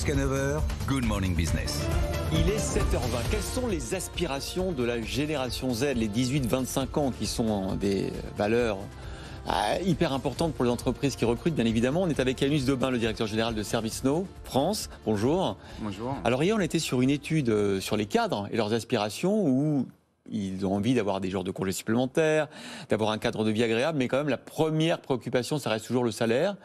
Jusqu'à 9h, Good Morning Business. Il est 7h20. Quelles sont les aspirations de la génération Z, les 18-25 ans, qui sont des valeurs hyper importantes pour les entreprises qui recrutent, bien évidemment. On est avec Yannis Daubin, le directeur général de ServiceNow France. Bonjour. Bonjour. Alors hier, on était sur une étude sur les cadres et leurs aspirations où ils ont envie d'avoir des jours de congés supplémentaires, d'avoir un cadre de vie agréable, mais quand même la première préoccupation, ça reste toujours le salaire.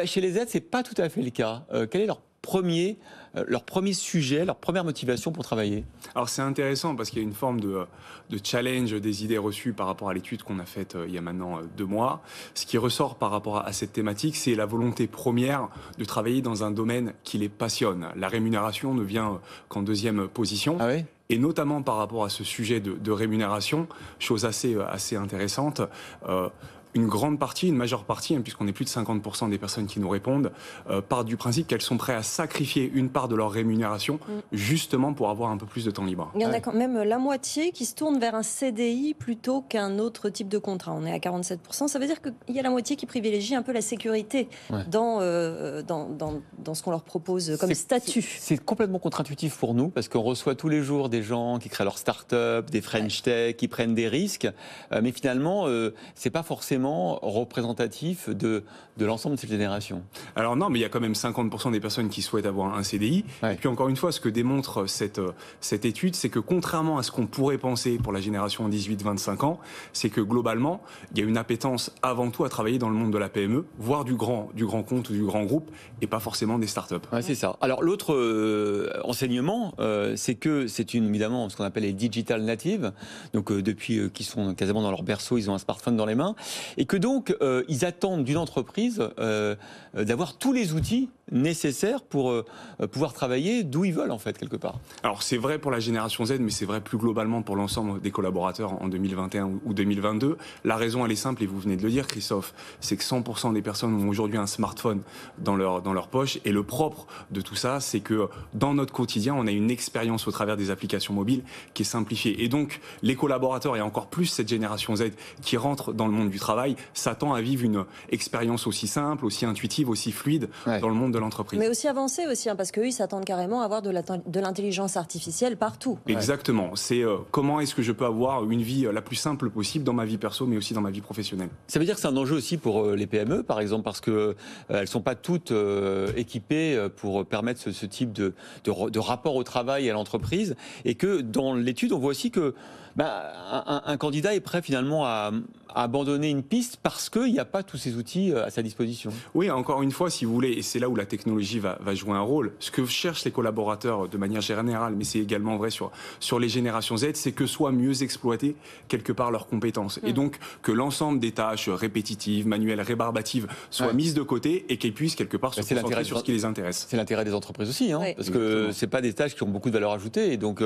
Chez les Z, c'est pas tout à fait le cas. Quel est leur premier sujet, leur première motivation pour travailler? Alors c'est intéressant parce qu'il y a une forme de challenge des idées reçues par rapport à l'étude qu'on a faite il y a maintenant 2 mois. Ce qui ressort par rapport à cette thématique, c'est la volonté première de travailler dans un domaine qui les passionne. La rémunération ne vient qu'en deuxième position. Ah oui? Et notamment par rapport à ce sujet de rémunération, chose assez intéressante, une grande partie, une majeure partie, puisqu'on est plus de 50% des personnes qui nous répondent, partent du principe qu'elles sont prêtes à sacrifier une part de leur rémunération justement pour avoir un peu plus de temps libre. Il y en a quand même la moitié qui se tourne vers un CDI plutôt qu'un autre type de contrat. On est à 47%. Ça veut dire qu'il y a la moitié qui privilégie un peu la sécurité dans ce qu'on leur propose comme statut. C'est complètement contre-intuitif pour nous parce qu'on reçoit tous les jours des gens qui créent leur start-up, des French Tech, qui prennent des risques. Mais finalement, c'est pas forcément représentatif de l'ensemble de cette génération. Alors non, mais il y a quand même 50% des personnes qui souhaitent avoir un CDI. Et puis encore une fois, ce que démontre cette étude, c'est que contrairement à ce qu'on pourrait penser pour la génération 18-25 ans, c'est que globalement, il y a une appétence avant tout à travailler dans le monde de la PME, voire du grand compte ou du grand groupe, et pas forcément des startups. Ouais, c'est ça. Alors l'autre enseignement, c'est que c'est évidemment ce qu'on appelle les digital natives, donc depuis qu'ils sont quasiment dans leur berceau, ils ont un smartphone dans les mains, et que donc ils attendent d'une entreprise d'avoir tous les outils nécessaires pour pouvoir travailler d'où ils veulent en fait quelque part. Alors c'est vrai pour la génération Z, mais c'est vrai plus globalement pour l'ensemble des collaborateurs en 2021 ou 2022. La raison elle est simple et vous venez de le dire Christophe, c'est que 100% des personnes ont aujourd'hui un smartphone dans leur poche, et le propre de tout ça c'est que dans notre quotidien on a une expérience au travers des applications mobiles qui est simplifiée, et donc les collaborateurs et encore plus cette génération Z qui rentre dans le monde du travail s'attend à vivre une expérience aussi simple, aussi intuitive, aussi fluide dans le monde de l'entreprise. Mais aussi avancée aussi, parce qu'eux, ils s'attendent carrément à avoir de l'intelligence artificielle partout. Exactement. C'est comment est-ce que je peux avoir une vie la plus simple possible dans ma vie perso, mais aussi dans ma vie professionnelle. Ça veut dire que c'est un enjeu aussi pour les PME, par exemple, parce que elles sont pas toutes équipées pour permettre ce type de rapport au travail et à l'entreprise, et que dans l'étude, on voit aussi que un candidat est prêt finalement à abandonner une piste parce qu'il n'y a pas tous ces outils à sa disposition. Oui, encore une fois, si vous voulez, et c'est là où la technologie va jouer un rôle, ce que cherchent les collaborateurs de manière générale, mais c'est également vrai sur les générations Z, c'est que soient mieux exploitées quelque part leurs compétences. Et donc que l'ensemble des tâches répétitives, manuelles, rébarbatives soient mises de côté et qu'elles puissent quelque part se concentrer sur ce qui les intéresse. C'est l'intérêt des entreprises aussi, parce que c'est pas des tâches qui ont beaucoup de valeur ajoutée, et donc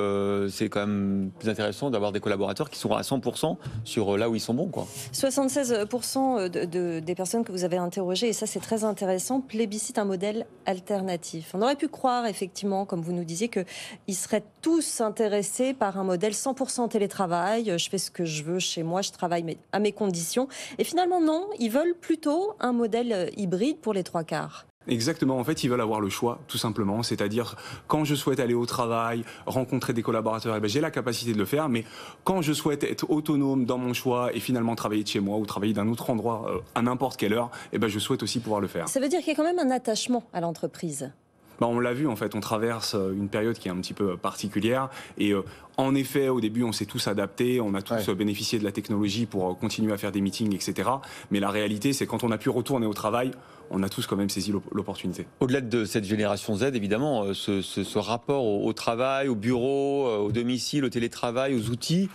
c'est quand même plus intéressant d'avoir des collaborateurs qui sont à 100% sur là où ils sont bons, quoi. 76% des personnes que vous avez interrogées, et ça c'est très intéressant, plébiscitent un modèle alternatif. On aurait pu croire effectivement, comme vous nous disiez, qu'ils seraient tous intéressés par un modèle 100% télétravail, je fais ce que je veux chez moi, je travaille à mes conditions. Et finalement non, ils veulent plutôt un modèle hybride pour les 3/4. Exactement, en fait, ils veulent avoir le choix, tout simplement. C'est-à-dire, quand je souhaite aller au travail, rencontrer des collaborateurs, j'ai la capacité de le faire, mais quand je souhaite être autonome dans mon choix et finalement travailler de chez moi ou travailler d'un autre endroit à n'importe quelle heure, je souhaite aussi pouvoir le faire. Ça veut dire qu'il y a quand même un attachement à l'entreprise. On l'a vu, en fait, on traverse une période qui est un petit peu particulière, et en effet, au début, on s'est tous adaptés, on a tous bénéficié de la technologie pour continuer à faire des meetings, etc. Mais la réalité, c'est quand on a pu retourner au travail, on a tous quand même saisi l'opportunité. Au-delà de cette génération Z, évidemment, ce rapport au travail, au bureau, au domicile, au télétravail, aux outils,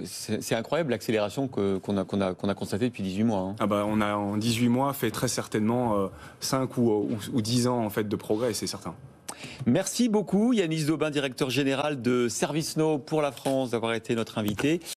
c'est incroyable l'accélération qu'on a constatée depuis 18 mois. On a en 18 mois fait très certainement 5 ou 10 ans en fait, de progrès, c'est certain. Merci beaucoup Yannis Daubin, directeur général de ServiceNow pour la France, d'avoir été notre invité.